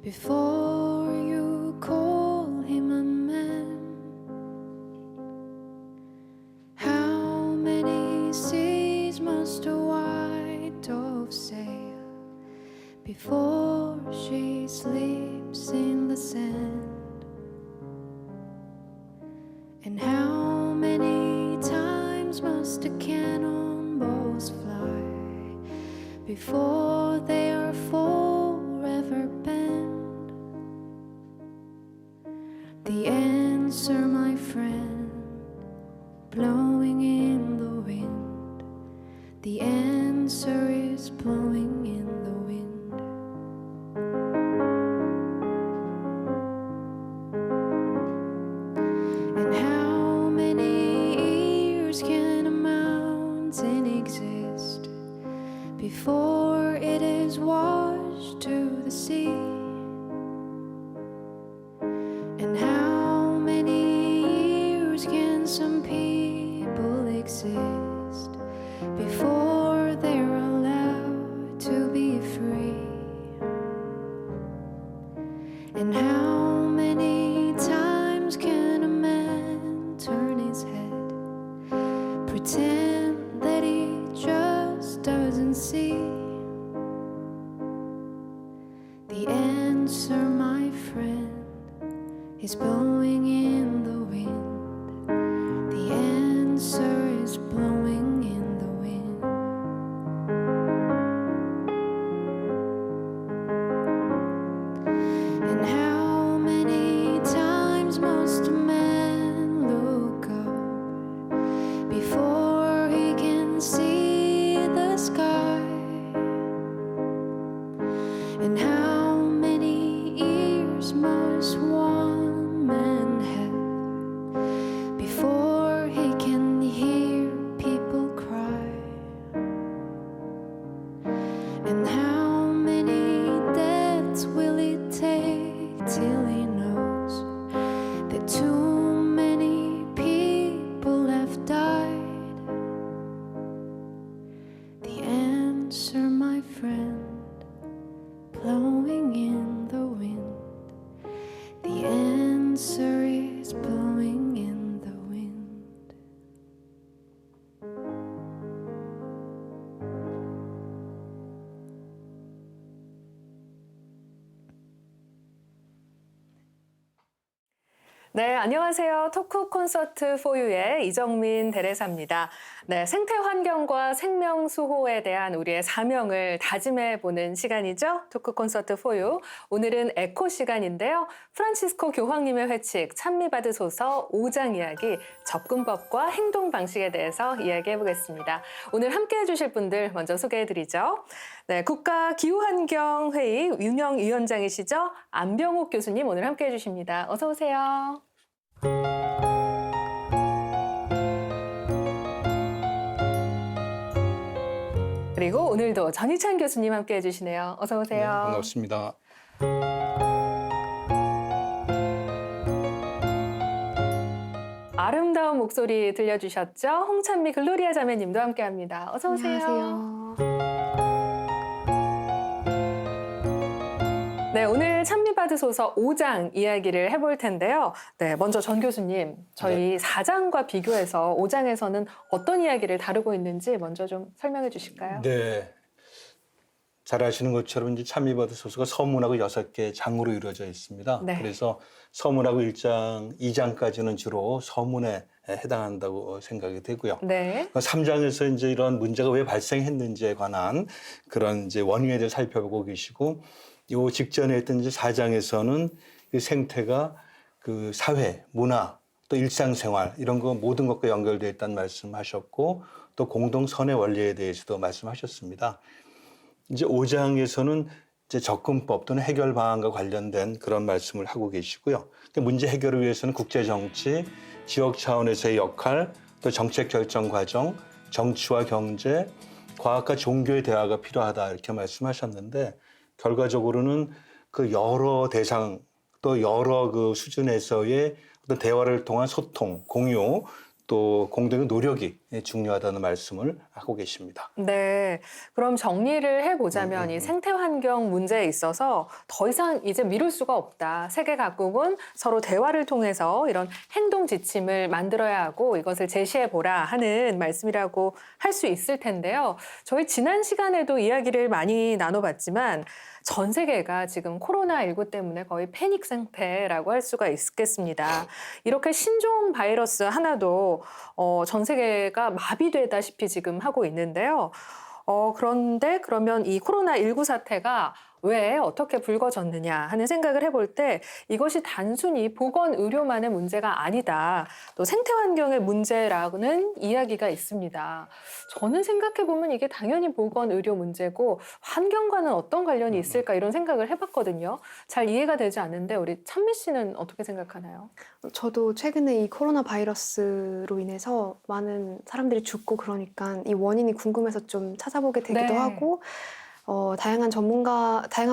before you call him a man. How many seas must a white dove sail before she sleeps in the sand? And how many times must a cannonballs fly before they are forever banned? The answer, my friend, blowing in the wind. The answer is blowing in the wind. And how many years can a mountain exist before it is washed to the sea? And how many years can some people exist before they're allowed to be free? And how many times can a man turn his head, pretend that he just doesn't see? The answer, my friend, is blowing in the wind. The answer is blowing in the wind. And how many times must a man look up before he can see the sky? And how many ears must one man have before he can hear people cry? And how many deaths will it take till he knows that too many people have died? The answer, my friend, blowing in the wind. The answer is blowing in the wind. 네, 안녕하세요. 토크 콘서트 포유의 이정민 대례사입니다. 네, 생태 환경과 생명 수호에 대한 우리의 사명을 다짐해보는 시간이죠. 토크 콘서트 포유. 오늘은 에코 시간인데요. 프란치스코 교황님의 회칙 찬미받으소서 5장 이야기, 접근법과 행동 방식에 대해서 이야기해보겠습니다. 오늘 함께해 주실 분들 먼저 소개해드리죠. 네, 국가기후환경회의 운영위원장이시죠. 안병욱 교수님 오늘 함께해 주십니다. 어서 오세요. 그리고 오늘도 전희찬 교수님 함께해 주시네요. 어서 오세요. 네, 반갑습니다. 아름다운 목소리 들려주셨죠? 홍찬미 글로리아 자매님도 함께합니다. 어서 오세요. 안녕하세요. 네, 오늘 찬미받으소서 5장 이야기를 해볼 텐데요. 네, 먼저 전 교수님, 저희 4장과 비교해서 5장에서는 어떤 이야기를 다루고 있는지 먼저 좀 설명해 주실까요? 네, 잘 아시는 것처럼 이제 찬미받으소서가 서문하고 6개 장으로 이루어져 있습니다. 네. 그래서 서문하고 1장, 2장까지는 주로 서문에 해당한다고 생각이 되고요. 네. 3장에서 이제 이런 문제가 왜 발생했는지에 관한 그런 이제 원인에 대해 살펴보고 계시고, 요 직전에 했던 이제 4장에서는 그 생태가 그 사회, 문화, 또 일상생활 이런 거 모든 것과 연결되어 있다는 말씀하셨고, 또 공동 선의 원리에 대해서도 말씀하셨습니다. 이제 5장에서는 이제 접근법 또는 해결 방안과 관련된 그런 말씀을 하고 계시고요. 문제 해결을 위해서는 국제 정치, 지역 차원에서의 역할, 또 정책 결정 과정, 정치와 경제, 과학과 종교의 대화가 필요하다 이렇게 말씀하셨는데, 결과적으로는 그 여러 대상 또 여러 그 수준에서의 어떤 대화를 통한 소통, 공유, 또 공동의 노력이 중요하다는 말씀을 하고 계십니다. 네. 그럼 정리를 해보자면 이 생태 환경 문제에 있어서 더 이상 이제 미룰 수가 없다. 세계 각국은 서로 대화를 통해서 이런 행동 지침을 만들어야 하고 이것을 제시해보라 하는 말씀이라고 할 수 있을 텐데요. 저희 지난 시간에도 이야기를 많이 나눠봤지만 전 세계가 지금 코로나19 때문에 거의 패닉 상태라고 할 수가 있겠습니다. 이렇게 신종 바이러스 하나도 전 세계가 마비되다시피 지금 하고 있는데요. 그런데 그러면 이 코로나19 사태가 왜 어떻게 불거졌느냐 하는 생각을 해볼 때 이것이 단순히 보건의료만의 문제가 아니다. 또 생태환경의 문제라는 이야기가 있습니다. 저는 생각해보면 이게 당연히 보건의료 문제고 환경과는 어떤 관련이 있을까 이런 생각을 해봤거든요. 잘 이해가 되지 않는데 우리 찬미 씨는 어떻게 생각하나요? 저도 최근에 이 코로나 바이러스로 인해서 많은 사람들이 죽고 그러니까 이 원인이 궁금해서 좀 찾아보게 되기도 네. 하고 다양한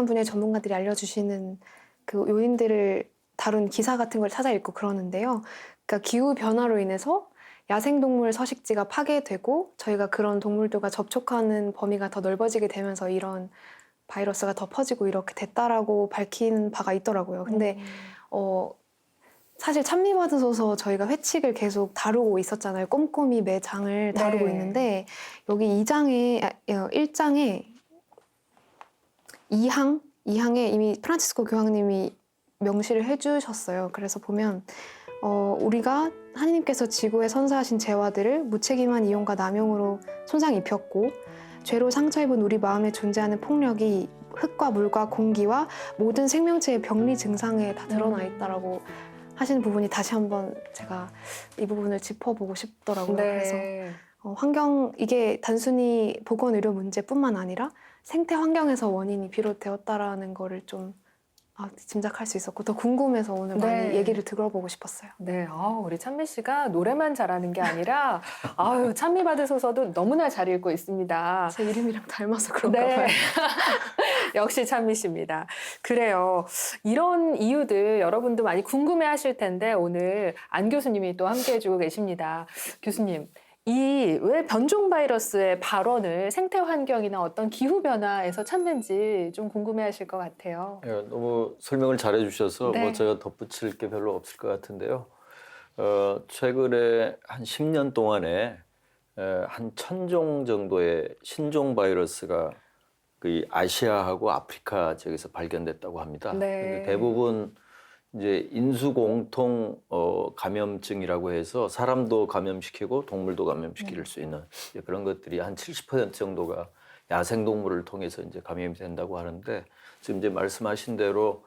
분야의 전문가들이 알려주시는 그 요인들을 다룬 기사 같은 걸 찾아 읽고 그러는데요. 그러니까 기후 변화로 인해서 야생동물 서식지가 파괴되고 저희가 그런 동물들과 접촉하는 범위가 더 넓어지게 되면서 이런 바이러스가 더 퍼지고 이렇게 됐다라고 밝힌 바가 있더라고요. 근데 사실 찬미받으셔서 저희가 회칙을 계속 다루고 있었잖아요. 꼼꼼히 매 장을 다루고 네. 있는데 여기 1장에 2항에 이미 프란치스코 교황님이 명시를 해주셨어요. 그래서 보면 우리가 하느님께서 지구에 선사하신 재화들을 무책임한 이용과 남용으로 손상 입혔고 죄로 상처 입은 우리 마음에 존재하는 폭력이 흙과 물과 공기와 모든 생명체의 병리 증상에 다 드러나 있다라고 하시는 부분이 다시 한번 제가 이 부분을 짚어보고 싶더라고요. 그래서 환경 이게 단순히 보건의료 문제뿐만 아니라 생태 환경에서 원인이 비롯되었다라는 거를 좀 짐작할 수 있었고 더 궁금해서 오늘 많이 네. 얘기를 들어보고 싶었어요. 네, 우리 찬미 씨가 노래만 잘하는 게 아니라 찬미 받으셔서도 너무나 잘 읽고 있습니다. 제 이름이랑 닮아서 그런가 네. 봐요. 역시 찬미 씨입니다. 그래요. 이런 이유들 여러분도 많이 궁금해 하실 텐데 오늘 안 교수님이 또 함께 해주고 계십니다. 교수님, 이 왜 변종 바이러스의 발원을 생태 환경이나 어떤 기후 변화에서 찾는지 좀 궁금해 하실 것 같아요. 예, 너무 설명을 잘해 주셔서 네. 뭐 제가 덧붙일 게 별로 없을 것 같은데요. 최근에 한 10년 동안에 한 1000종 정도의 신종 바이러스가 그 아시아하고 아프리카 지역에서 발견됐다고 합니다. 네. 근데 대부분 이제 인수공통 감염증이라고 해서 사람도 감염시키고 동물도 감염시킬 수 있는 이제 그런 것들이 한 70% 정도가 야생동물을 통해서 이제 감염이 된다고 하는데 지금 이제 말씀하신 대로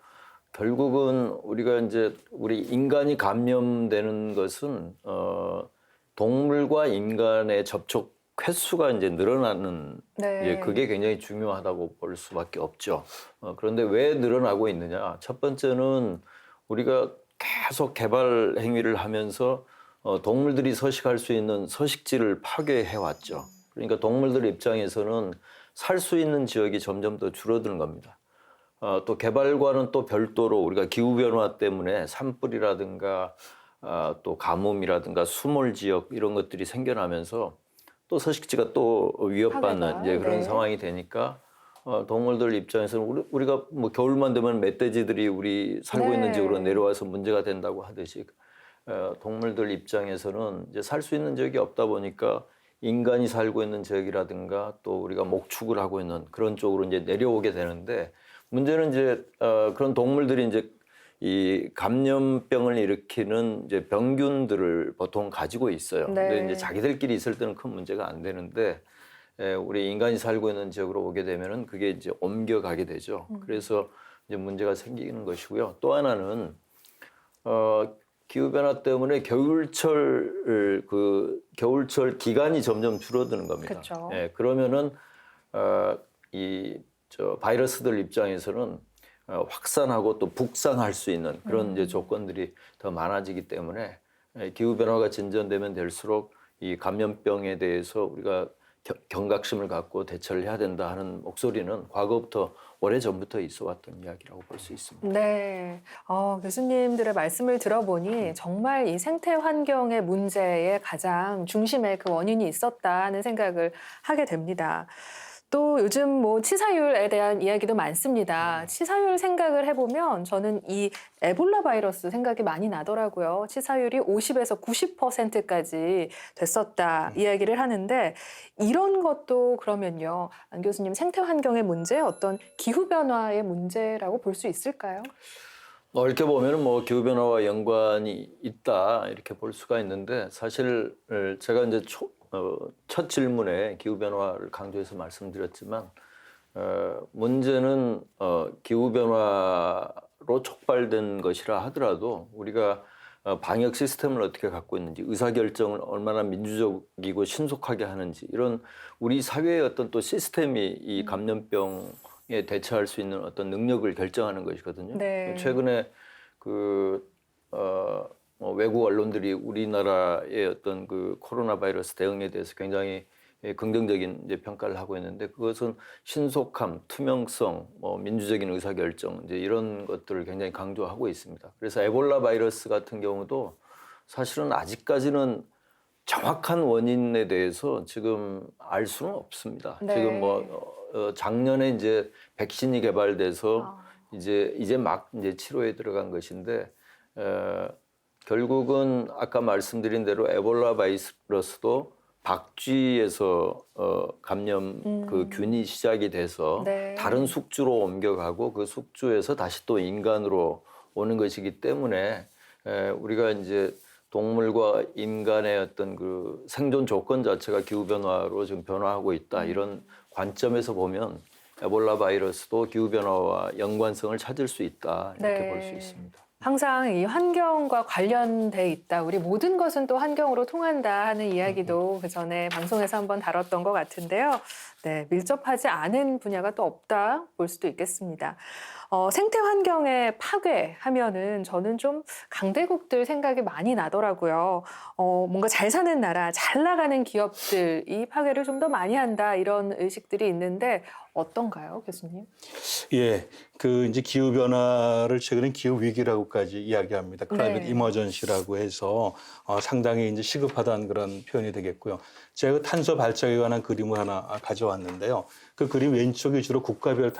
결국은 우리가 이제 우리 인간이 감염되는 것은 동물과 인간의 접촉 횟수가 이제 늘어나는 네. 그게 굉장히 중요하다고 볼 수밖에 없죠. 그런데 왜 늘어나고 있느냐? 첫 번째는 우리가 계속 개발 행위를 하면서 동물들이 서식할 수 있는 서식지를 파괴해 왔죠. 그러니까 동물들 입장에서는 살 수 있는 지역이 점점 더 줄어드는 겁니다. 또 개발과는 또 별도로 우리가 기후변화 때문에 산불이라든가 또 가뭄이라든가 수몰 지역 이런 것들이 생겨나면서 또 서식지가 또 위협받는 이제 그런 네. 상황이 되니까 동물들 입장에서는 우리가 뭐 겨울만 되면 멧돼지들이 우리 살고 네. 있는 지역으로 내려와서 문제가 된다고 하듯이 동물들 입장에서는 이제 살 수 있는 지역이 없다 보니까 인간이 살고 있는 지역이라든가 또 우리가 목축을 하고 있는 그런 쪽으로 이제 내려오게 되는데 문제는 이제 그런 동물들이 이제 이 감염병을 일으키는 이제 병균들을 보통 가지고 있어요. 네. 근데 이제 자기들끼리 있을 때는 큰 문제가 안 되는데 우리 인간이 살고 있는 지역으로 오게 되면은 그게 이제 옮겨가게 되죠. 그래서 이제 문제가 생기는 것이고요. 또 하나는 기후 변화 때문에 겨울철 기간이 점점 줄어드는 겁니다. 그쵸. 그러면은 바이러스들 입장에서는 확산하고 또 북상할 수 있는 그런 이제 조건들이 더 많아지기 때문에 기후 변화가 진전되면 될수록 이 감염병에 대해서 우리가 경각심을 갖고 대처를 해야 된다 하는 목소리는 과거부터 오래전부터 있어왔던 이야기라고 볼 수 있습니다. 네. 교수님들의 말씀을 들어보니 정말 이 생태 환경의 문제의 가장 중심에 그 원인이 있었다는 생각을 하게 됩니다. 또 요즘 뭐 치사율에 대한 이야기도 많습니다. 치사율 생각을 해보면 저는 이 에볼라 바이러스 생각이 많이 나더라고요. 치사율이 50에서 90%까지 됐었다 이야기를 하는데 이런 것도 그러면요. 안 교수님 생태 환경의 문제, 어떤 기후 변화의 문제라고 볼 수 있을까요? 이렇게 보면 뭐 기후 변화와 연관이 있다 이렇게 볼 수가 있는데 사실 제가 이제 첫 질문에 기후 변화를 강조해서 말씀드렸지만 문제는 기후 변화로 촉발된 것이라 하더라도 우리가 방역 시스템을 어떻게 갖고 있는지, 의사결정을 얼마나 민주적이고 신속하게 하는지 이런 우리 사회의 어떤 또 시스템이 이 감염병에 대처할 수 있는 어떤 능력을 결정하는 것이거든요. 네. 최근에 외국 언론들이 우리나라의 어떤 그 코로나 바이러스 대응에 대해서 굉장히 긍정적인 이제 평가를 하고 있는데 그것은 신속함, 투명성, 민주적인 의사결정 이제 이런 것들을 굉장히 강조하고 있습니다. 그래서 에볼라 바이러스 같은 경우도 사실은 아직까지는 정확한 원인에 대해서 지금 알 수는 없습니다. 네. 지금 작년에 이제 백신이 개발돼서 이제 막 이제 치료에 들어간 것인데 결국은 아까 말씀드린 대로 에볼라 바이러스도 박쥐에서 감염 그 균이 시작이 돼서 네. 다른 숙주로 ом겨가고 그 숙주에서 다시 또 인간으로 오는 것이기 때문에 우리가 이제 동물과 인간의 어떤 그 생존 조건 자체가 기후 변화로 지금 변화하고 있다 이런 관점에서 보면 에볼라 바이러스도 기후 변화와 연관성을 찾을 수 있다 이렇게 네. 볼 수 있습니다. 항상 이 환경과 관련돼 있다. 우리 모든 것은 또 환경으로 통한다 하는 이야기도 그 전에 방송에서 한번 다뤘던 것 같은데요. 네, 밀접하지 않은 분야가 또 없다 볼 수도 있겠습니다. 생태 환경의 파괴하면은 저는 좀 강대국들 생각이 많이 나더라고요. 뭔가 잘 사는 나라, 잘 나가는 기업들 이 파괴를 좀 더 많이 한다 이런 의식들이 있는데 어떤가요, 교수님? 예, 그 이제 기후 변화를 최근에 기후 위기라고까지 이야기합니다. 클라이밋 네. 이머전시라고 해서 상당히 이제 시급하다는 그런 표현이 되겠고요. 제가 탄소 발자국에 관한 그림을 하나 가져왔는데요. 그 그림 왼쪽이 주로 국가별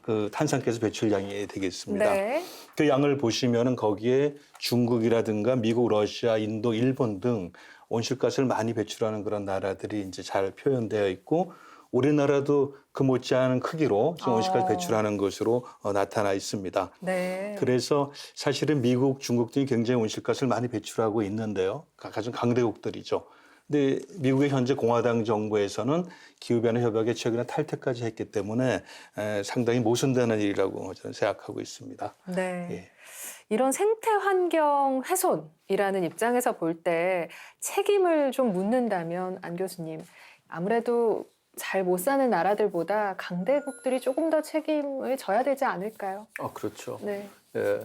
그 탄산가스 배출량이 되겠습니다. 네. 그 양을 보시면은 거기에 중국이라든가 미국, 러시아, 인도, 일본 등 온실가스를 많이 배출하는 그런 나라들이 이제 잘 표현되어 있고 우리나라도 그 못지않은 크기로 지금 온실가스 배출하는 것으로 나타나 있습니다. 네. 그래서 사실은 미국, 중국 등이 굉장히 온실가스를 많이 배출하고 있는데요. 가장 강대국들이죠. 근데 미국의 현재 공화당 정부에서는 기후변화 협약에 최근에 탈퇴까지 했기 때문에 상당히 모순되는 일이라고 저는 생각하고 있습니다. 네. 예. 이런 생태 환경 훼손이라는 입장에서 볼 때 책임을 좀 묻는다면 안 교수님 아무래도 잘 못 사는 나라들보다 강대국들이 조금 더 책임을 져야 되지 않을까요? 그렇죠. 네. 예,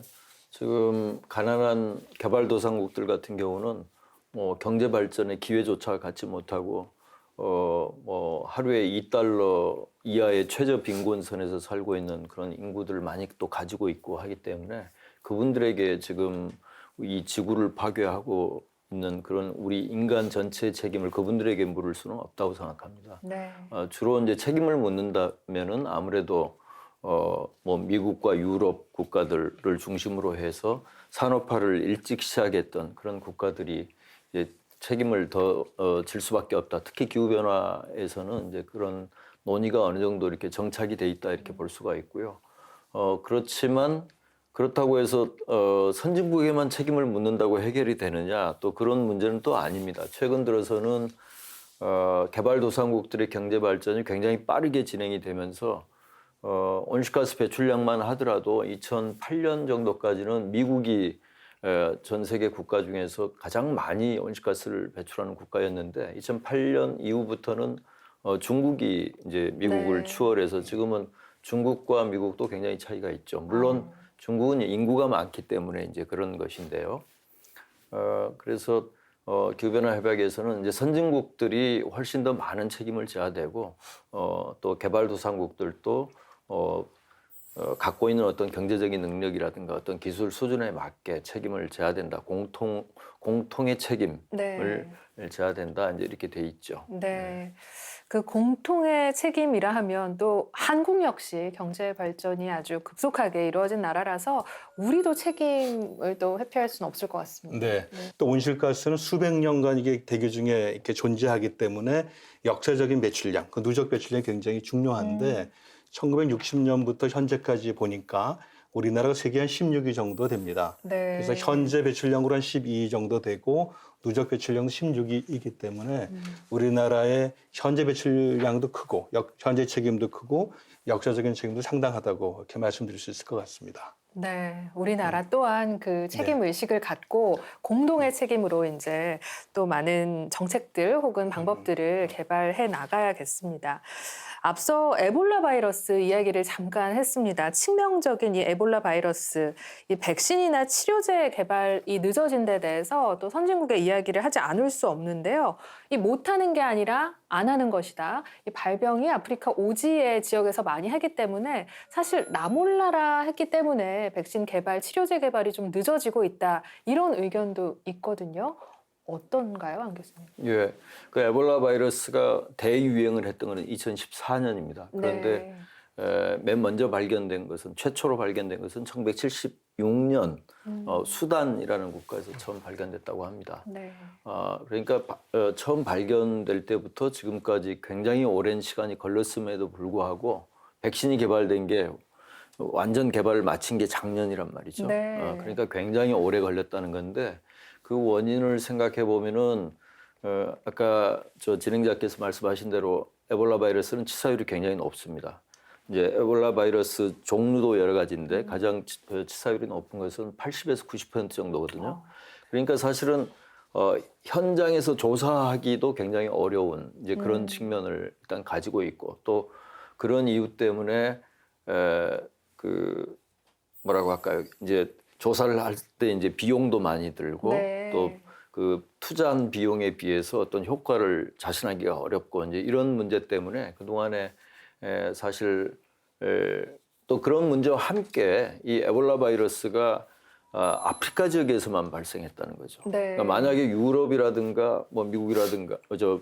지금 가난한 개발도상국들 같은 경우는 뭐 경제 발전의 기회조차 갖지 못하고 뭐 하루에 $2 이하의 최저 빈곤선에서 살고 있는 그런 인구들을 많이 또 가지고 있고 하기 때문에 그분들에게 지금 이 지구를 파괴하고 있는 그런 우리 인간 전체의 책임을 그분들에게 물을 수는 없다고 생각합니다. 네. 주로 이제 책임을 묻는다면은 아무래도 뭐 미국과 유럽 국가들을 중심으로 해서 산업화를 일찍 시작했던 그런 국가들이 이제 책임을 더 질 수밖에 없다. 특히 기후 변화에서는 이제 그런 논의가 어느 정도 이렇게 정착이 돼 있다 이렇게 볼 수가 있고요. 그렇지만 그렇다고 해서 선진국에만 책임을 묻는다고 해결이 되느냐 또 그런 문제는 또 아닙니다. 최근 들어서는 개발도상국들의 경제 발전이 굉장히 빠르게 진행이 되면서 온실가스 배출량만 하더라도 2008년 정도까지는 미국이 전 세계 국가 중에서 가장 많이 온실가스를 배출하는 국가였는데 2008년 이후부터는 중국이 이제 미국을 네. 추월해서 지금은 중국과 미국도 굉장히 차이가 있죠. 물론 중국은 인구가 많기 때문에 이제 그런 것인데요. 그래서 기후변화 협약에서는 이제 선진국들이 훨씬 더 많은 책임을 져야 되고 또 개발도상국들도 갖고 있는 어떤 경제적인 능력이라든가 어떤 기술 수준에 맞게 책임을 져야 된다. 공통의 책임을 네. 져야 된다. 이제 이렇게 돼 있죠. 네. 그 공통의 책임이라 하면 또 한국 역시 경제 발전이 아주 급속하게 이루어진 나라라서 우리도 책임을 또 회피할 수는 없을 것 같습니다. 네. 또 온실가스는 수백 년간 이게 대기 중에 이렇게 존재하기 때문에 역사적인 배출량, 그 누적 배출량이 굉장히 중요한데 1960년부터 현재까지 보니까 우리나라가 세계 한 16위 정도 됩니다. 네. 그래서 현재 배출량으로 한 12위 정도 되고 누적 배출량도 16위이기 때문에 우리나라의 현재 배출량도 크고 현재 책임도 크고 역사적인 책임도 상당하다고 이렇게 말씀드릴 수 있을 것 같습니다. 네, 우리나라 또한 그 책임 의식을 갖고 공동의 책임으로 이제 또 많은 정책들 혹은 방법들을 개발해 나가야겠습니다. 앞서 에볼라 바이러스 이야기를 잠깐 했습니다. 치명적인 이 에볼라 바이러스, 이 백신이나 치료제 개발이 늦어진 데 대해서 또 선진국의 이야기를 하지 않을 수 없는데요. 이 못하는 게 아니라 안 하는 것이다. 이 발병이 아프리카 오지의 지역에서 많이 하기 때문에 사실 나 몰라라 했기 때문에 백신 개발, 치료제 개발이 좀 늦어지고 있다. 이런 의견도 있거든요. 어떤가요, 안 교수님? 예, 그 에볼라 바이러스가 대유행을 했던 것은 2014년입니다. 그런데 맨 먼저 발견된 것은 최초로 발견된 것은 1976년 수단이라는 국가에서 처음 발견됐다고 합니다. 네. 그러니까 처음 발견될 때부터 지금까지 굉장히 오랜 시간이 걸렸음에도 불구하고 백신이 개발된 게 완전 개발을 마친 게 작년이란 말이죠. 네. 그러니까 굉장히 오래 걸렸다는 건데 그 원인을 생각해 보면은 아까 저 진행자께서 말씀하신 대로 에볼라 바이러스는 치사율이 굉장히 높습니다. 이제 에볼라 바이러스 종류도 여러 가지인데 가장 치사율이 높은 것은 80에서 90% 정도거든요. 그러니까 사실은 현장에서 조사하기도 굉장히 어려운 이제 그런 측면을 일단 가지고 있고 또 그런 이유 때문에 그 뭐라고 할까요? 이제 조사를 할 때 이제 비용도 많이 들고 네. 또 그 투자한 비용에 비해서 어떤 효과를 자신하기가 어렵고 이제 이런 문제 때문에 그 동안에 사실 또 그런 문제와 함께 이 에볼라 바이러스가 아프리카 지역에서만 발생했다는 거죠. 네. 그러니까 만약에 유럽이라든가 뭐 미국이라든가 저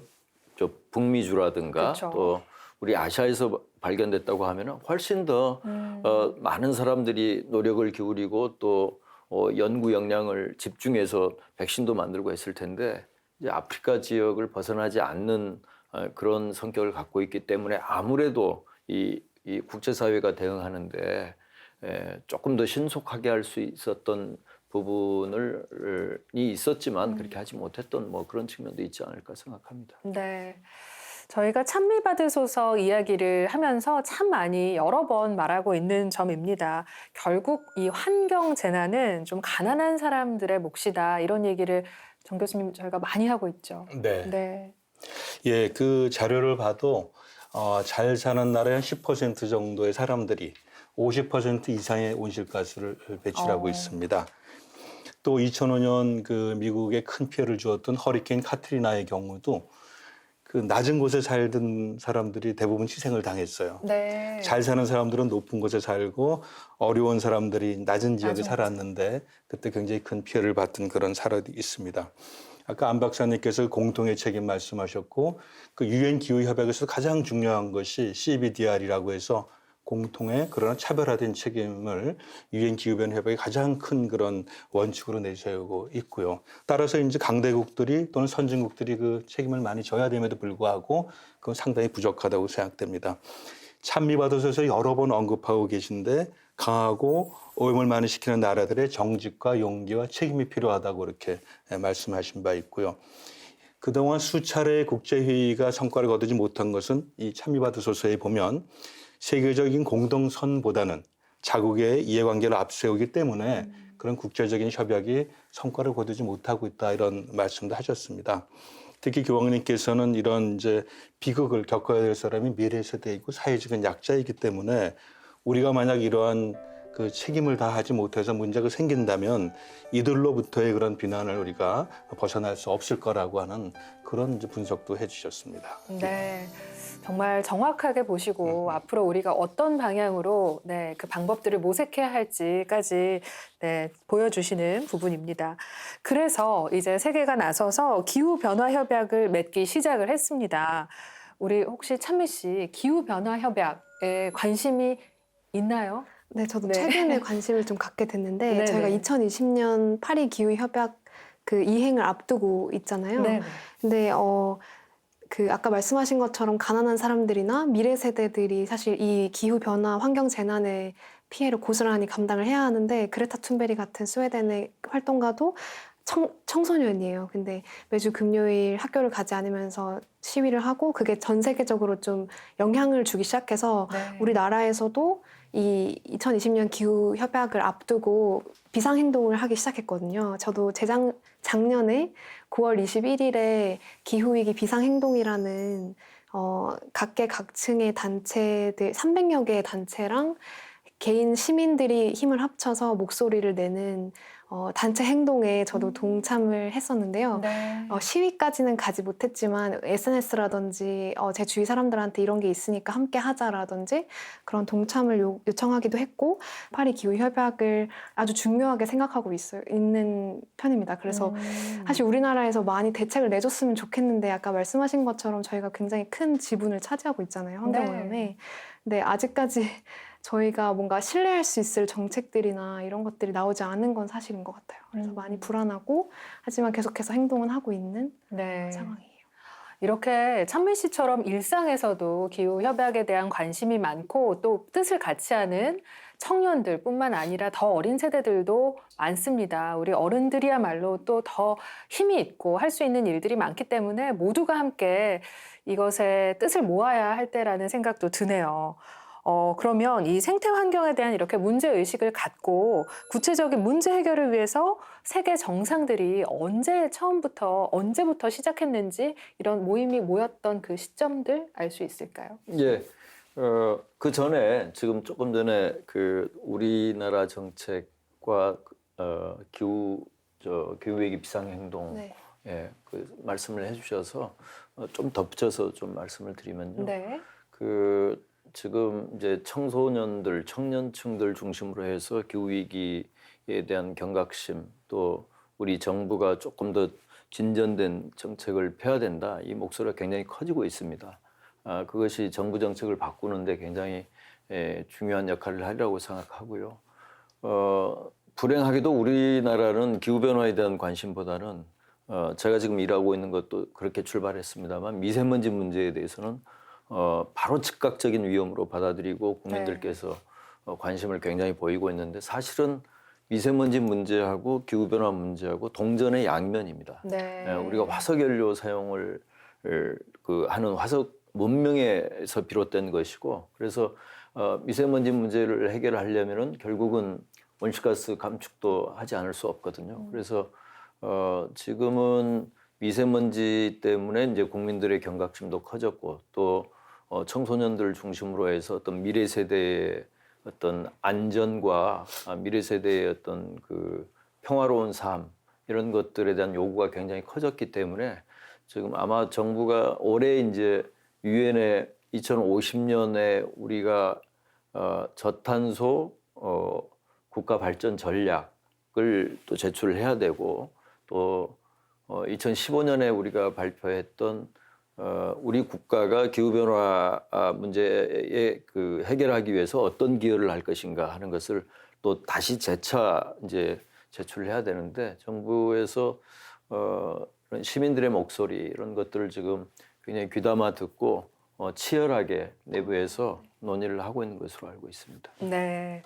북미주라든가 그렇죠. 또 우리 아시아에서 발견됐다고 하면 훨씬 더 많은 사람들이 노력을 기울이고 또 연구 역량을 집중해서 백신도 만들고 했을 텐데 이제 아프리카 지역을 벗어나지 않는 그런 성격을 갖고 있기 때문에 아무래도 이 국제사회가 대응하는데 조금 더 신속하게 할 수 있었던 부분이 있었지만 그렇게 하지 못했던 뭐 그런 측면도 있지 않을까 생각합니다. 네. 저희가 찬미받으소서 이야기를 하면서 참 많이 여러 번 말하고 있는 점입니다. 결국 이 환경 재난은 좀 가난한 사람들의 몫이다. 이런 얘기를 정 교수님 저희가 많이 하고 있죠. 네. 네. 예, 그 자료를 봐도 잘 사는 나라의 한 10% 정도의 사람들이 50% 이상의 온실가스를 배출하고 있습니다. 또 2005년 그 미국에 큰 피해를 주었던 허리케인 카트리나의 경우도 그 낮은 곳에 살던 사람들이 대부분 희생을 당했어요. 네. 잘 사는 사람들은 높은 곳에 살고 어려운 사람들이 낮은 지역에 낮은 살았는데 그때 굉장히 큰 피해를 받은 그런 사례도 있습니다. 아까 안 박사님께서 공동의 책임 말씀하셨고 그 유엔 기후 협약에서 가장 중요한 것이 CBDR이라고 해서 공통의 그러나 차별화된 책임을 유엔 기후변화 협약의 가장 큰 그런 원칙으로 내세우고 있고요. 따라서 이제 강대국들이 또는 선진국들이 그 책임을 많이 져야 됨에도 불구하고 그건 상당히 부족하다고 생각됩니다. 찬미받으셔서 여러 번 언급하고 계신데 강하고 오염을 많이 시키는 나라들의 정직과 용기와 책임이 필요하다고 이렇게 말씀하신 바 있고요. 그동안 수차례 국제회의가 성과를 거두지 못한 것은 이 찬미받으소서에 보면 세계적인 공동선보다는 자국의 이해관계를 앞세우기 때문에 그런 국제적인 협약이 성과를 거두지 못하고 있다 이런 말씀도 하셨습니다. 특히 교황님께서는 이런 이제 비극을 겪어야 될 사람이 미래 세대이고 사회적인 약자이기 때문에 우리가 만약 이러한 그 책임을 다하지 못해서 문제가 생긴다면 이들로부터의 그런 비난을 우리가 벗어날 수 없을 거라고 하는 그런 이제 분석도 해주셨습니다. 네. 정말 정확하게 보시고 앞으로 우리가 어떤 방향으로 네, 그 방법들을 모색해야 할지까지 네, 보여주시는 부분입니다. 그래서 이제 세계가 나서서 기후변화협약을 맺기 시작을 했습니다. 우리 혹시 찬미 씨 기후변화협약에 관심이 있나요? 네, 저도 네. 최근에 관심을 좀 갖게 됐는데 네네. 저희가 2020년 파리 기후 협약 그 이행을 앞두고 있잖아요. 네. 근데 그 아까 말씀하신 것처럼 가난한 사람들이나 미래 세대들이 사실 이 기후 변화 환경 재난의 피해를 고스란히 감당을 해야 하는데 그레타 툰베리 같은 스웨덴의 활동가도 청소년이에요. 근데 매주 금요일 학교를 가지 않으면서 시위를 하고 그게 전 세계적으로 좀 영향을 주기 시작해서 네. 우리나라에서도 이 2020년 기후 협약을 앞두고 비상 행동을 하기 시작했거든요. 저도 작년에 9월 21일에 기후위기 비상행동이라는 각계각층의 단체들 300여 개의 단체랑 개인 시민들이 힘을 합쳐서 목소리를 내는 단체 행동에 저도 동참을 했었는데요. 네. 시위까지는 가지 못했지만 SNS라든지 제 주위 사람들한테 이런 게 있으니까 함께 하자라든지 그런 동참을 요청하기도 했고 파리 기후 협약을 아주 중요하게 생각하고 있는 편입니다. 그래서 사실 우리나라에서 많이 대책을 내줬으면 좋겠는데 아까 말씀하신 것처럼 저희가 굉장히 큰 지분을 차지하고 있잖아요. 환경오염에. 네. 근데 아직까지 저희가 뭔가 신뢰할 수 있을 정책들이나 이런 것들이 나오지 않은 건 사실인 것 같아요. 그래서 많이 불안하고 하지만 계속해서 행동은 하고 있는 네. 상황이에요. 이렇게 찬미 씨처럼 일상에서도 기후협약에 대한 관심이 많고 또 뜻을 같이 하는 청년들뿐만 아니라 더 어린 세대들도 많습니다. 우리 어른들이야말로 또 더 힘이 있고 할 수 있는 일들이 많기 때문에 모두가 함께 이것의 뜻을 모아야 할 때라는 생각도 드네요. 그러면 이 생태 환경에 대한 이렇게 문제의식을 갖고 구체적인 문제 해결을 위해서 세계 정상들이 언제부터 시작했는지 이런 모임이 모였던 그 시점들 알 수 있을까요? 예. 그 전에 지금 조금 전에 그 우리나라 정책과 기후위기 비상행동 네. 예, 그 말씀을 해주셔서 좀 덧붙여서 좀 말씀을 드리면요. 네. 그 지금 이제 청년층들 중심으로 해서 기후위기에 대한 경각심 또 우리 정부가 조금 더 진전된 정책을 펴야 된다. 이 목소리가 굉장히 커지고 있습니다. 그것이 정부 정책을 바꾸는데 굉장히 중요한 역할을 하리라고 생각하고요. 불행하게도 우리나라는 기후변화에 대한 관심보다는 제가 지금 일하고 있는 것도 그렇게 출발했습니다만 미세먼지 문제에 대해서는 바로 즉각적인 위험으로 받아들이고 국민들께서 관심을 굉장히 보이고 있는데 사실은 미세먼지 문제하고 기후변화 문제하고 동전의 양면입니다. 네. 우리가 화석연료 사용을 하는 화석 문명에서 비롯된 것이고 그래서 미세먼지 문제를 해결하려면은 결국은 온실가스 감축도 하지 않을 수 없거든요. 그래서 지금은 미세먼지 때문에 이제 국민들의 경각심도 커졌고 또 청소년들 중심으로 해서 어떤 미래 세대의 어떤 안전과 미래 세대의 어떤 그 평화로운 삶 이런 것들에 대한 요구가 굉장히 커졌기 때문에 지금 아마 정부가 올해 이제 유엔에 2050년에 우리가 저탄소 국가 발전 전략을 또 제출을 해야 되고 또 2015년에 우리가 발표했던 우리 국가가 기후변화 문제에 그 해결하기 위해서 어떤 기여를 할 것인가 하는 것을 또 다시 재차 이제 제출을 해야 되는데 정부에서 이런 시민들의 목소리 이런 것들을 지금 굉장히 귀담아 듣고 치열하게 내부에서 논의를 하고 있는 것으로 알고 있습니다. 네.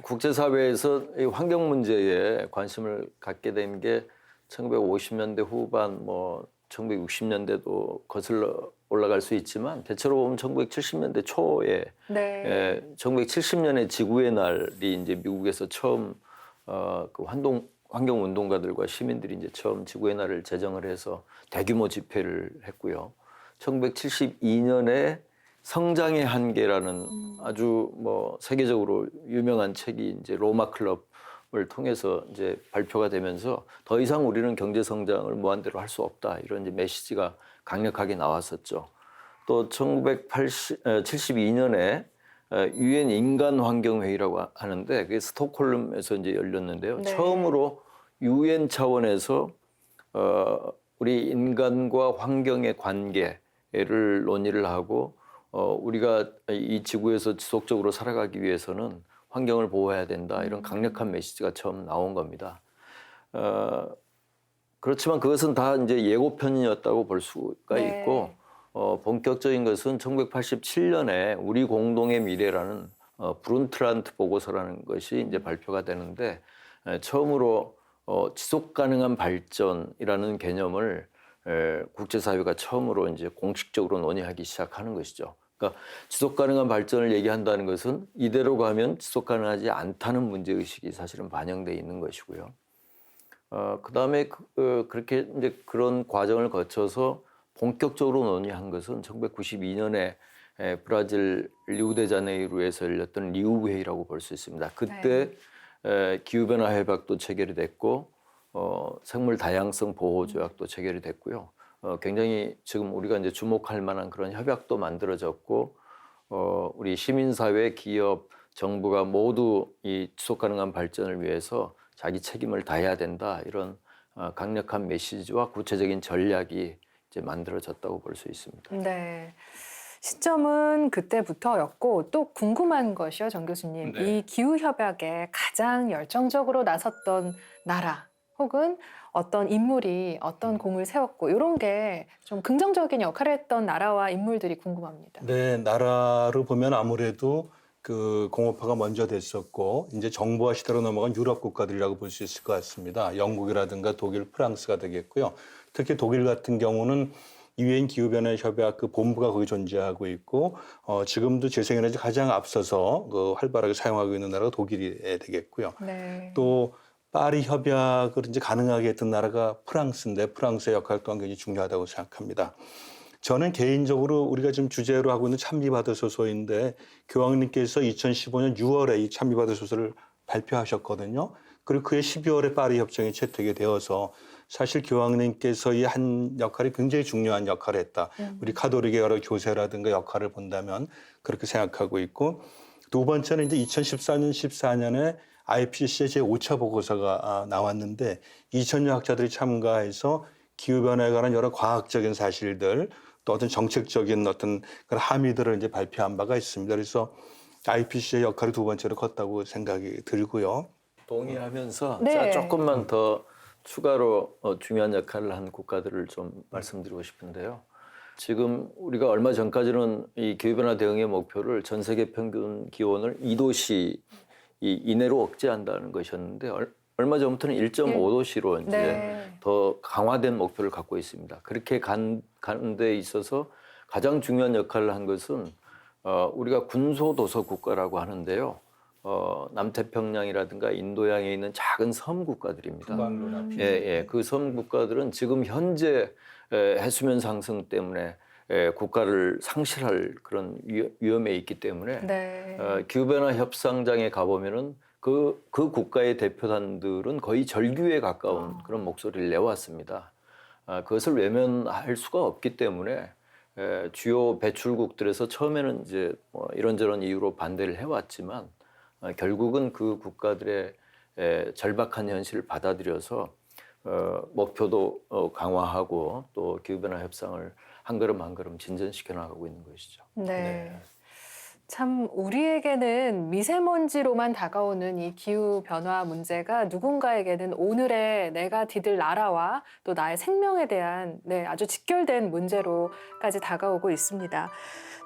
국제사회에서 이 환경 문제에 관심을 갖게 된 게 1950년대 후반, 1960년대도 거슬러 올라갈 수 있지만 대체로 보면 1970년대 초에 네. 1970년에 지구의 날이 이제 미국에서 처음 그 환경 운동가들과 시민들이 이제 처음 지구의 날을 제정을 해서 대규모 집회를 했고요. 1972년에 성장의 한계라는 아주 뭐 세계적으로 유명한 책이 이제 로마 클럽을 통해서 이제 발표가 되면서 더 이상 우리는 경제 성장을 무한대로 할 수 없다 이런 이제 메시지가 강력하게 나왔었죠. 또 1972년에 유엔 인간 환경 회의라고 하는데 그게 스톡홀름에서 이제 열렸는데요. 네. 처음으로 유엔 차원에서 우리 인간과 환경의 관계를 논의를 하고 우리가 이 지구에서 지속적으로 살아가기 위해서는 환경을 보호해야 된다 이런 강력한 메시지가 처음 나온 겁니다. 그렇지만 그것은 다 이제 예고편이었다고 볼 수가 네. 있고 본격적인 것은 1987년에 우리 공동의 미래라는 브룬트란트 보고서라는 것이 이제 발표가 되는데 처음으로 지속 가능한 발전이라는 개념을 국제사회가 처음으로 이제 공식적으로 논의하기 시작하는 것이죠. 그러니까 지속 가능한 발전을 얘기한다는 것은 이대로 가면 지속 가능하지 않다는 문제 의식이 사실은 반영돼 있는 것이고요. 그다음에 그렇게 이제 그런 과정을 거쳐서 본격적으로 논의한 것은 1992년에 브라질 리우데자네이루에서 열렸던 리우 회의라고 볼 수 있습니다. 그때 기후변화 협약도 체결이 됐고 생물 다양성 보호 조약도 체결이 됐고요. 굉장히 지금 우리가 이제 주목할 만한 그런 협약도 만들어졌고 우리 시민사회, 기업, 정부가 모두 이 지속 가능한 발전을 위해서 자기 책임을 다해야 된다 이런 강력한 메시지와 구체적인 전략이 이제 만들어졌다고 볼 수 있습니다. 네. 시점은 그때부터였고 또 궁금한 것이요, 정 교수님. 네. 이 기후협약에 가장 열정적으로 나섰던 나라 혹은 어떤 인물이 어떤 공을 세웠고 이런 게 좀 긍정적인 역할을 했던 나라와 인물들이 궁금합니다. 네, 나라로 보면 아무래도 그 공업화가 먼저 됐었고 이제 정보화 시대로 넘어간 유럽 국가들이라고 볼 수 있을 것 같습니다. 영국이라든가 독일, 프랑스가 되겠고요. 특히 독일 같은 경우는 유엔 기후변화 협약 그 본부가 거기 존재하고 있고 지금도 재생에너지 가장 앞서서 그 활발하게 사용하고 있는 나라가 독일이 되겠고요. 네. 또 파리 협약을 이제 가능하게 했던 나라가 프랑스인데 프랑스의 역할 또한 굉장히 중요하다고 생각합니다. 저는 개인적으로 우리가 지금 주제로 하고 있는 찬미받으소서인데 교황님께서 2015년 6월에 이 찬미받으소서를 발표하셨거든요. 그리고 그해 12월에 파리 협정이 채택이 되어서 사실 교황님께서의 한 역할이 굉장히 중요한 역할을 했다. 우리 가톨릭의 여러 교세라든가 역할을 본다면 그렇게 생각하고 있고 두 번째는 이제 2014년에 IPCC의 제5차 보고서가 나왔는데 2,000여 학자들이 참가해서 기후변화에 관한 여러 과학적인 사실들 또 어떤 정책적인 어떤 그런 함의들을 이제 발표한 바가 있습니다. 그래서 IPCC의 역할이 두 번째로 컸다고 생각이 들고요. 동의하면서 네. 조금만 더 추가로 중요한 역할을 한 국가들을 좀 말씀드리고 싶은데요. 지금 우리가 얼마 전까지는 이 기후변화 대응의 목표를 전 세계 평균 기온을 2도씨 이내로 억제한다는 것이었는데 얼마 전부터는 1.5도씨로 이제 네. 더 강화된 목표를 갖고 있습니다. 그렇게 가는 데 있어서 가장 중요한 역할을 한 것은 우리가 군소도서 국가라고 하는데요. 남태평양이라든가 인도양에 있는 작은 섬 국가들입니다. 그 섬 국가들은 지금 현재 해수면 상승 때문에 국가를 상실할 그런 위험에 있기 때문에 네. 기후변화 협상장에 가보면은 그 국가의 대표단들은 거의 절규에 가까운 그런 목소리를 내왔습니다. 그것을 외면할 수가 없기 때문에 주요 배출국들에서 처음에는 이제 뭐 이런저런 이유로 반대를 해왔지만 결국은 그 국가들의 절박한 현실을 받아들여서 목표도 강화하고 또 기후변화 협상을 한 걸음 한 걸음 진전시켜 나가고 있는 것이죠. 네. 참 우리에게는 미세먼지로만 다가오는 이 기후 변화 문제가 누군가에게는 오늘의 내가 디딜 나라와 또 나의 생명에 대한 아주 직결된 문제로까지 다가오고 있습니다.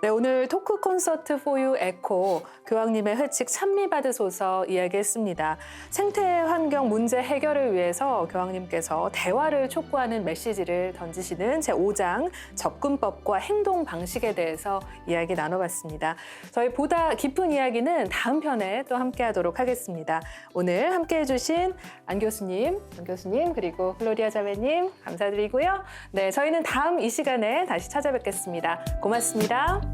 네, 오늘 토크 콘서트 포유 에코 교황님의 회칙 찬미받으소서 이야기했습니다. 생태 환경 문제 해결을 위해서 교황님께서 대화를 촉구하는 메시지를 던지시는 제5장 접근법과 행동 방식에 대해서 이야기 나눠봤습니다. 저희 보다 깊은 이야기는 다음 편에 또 함께하도록 하겠습니다. 오늘 함께해 주신 안 교수님, 정 교수님 그리고 글로리아 자매님 감사드리고요. 네, 저희는 다음 이 시간에 다시 찾아뵙겠습니다. 고맙습니다.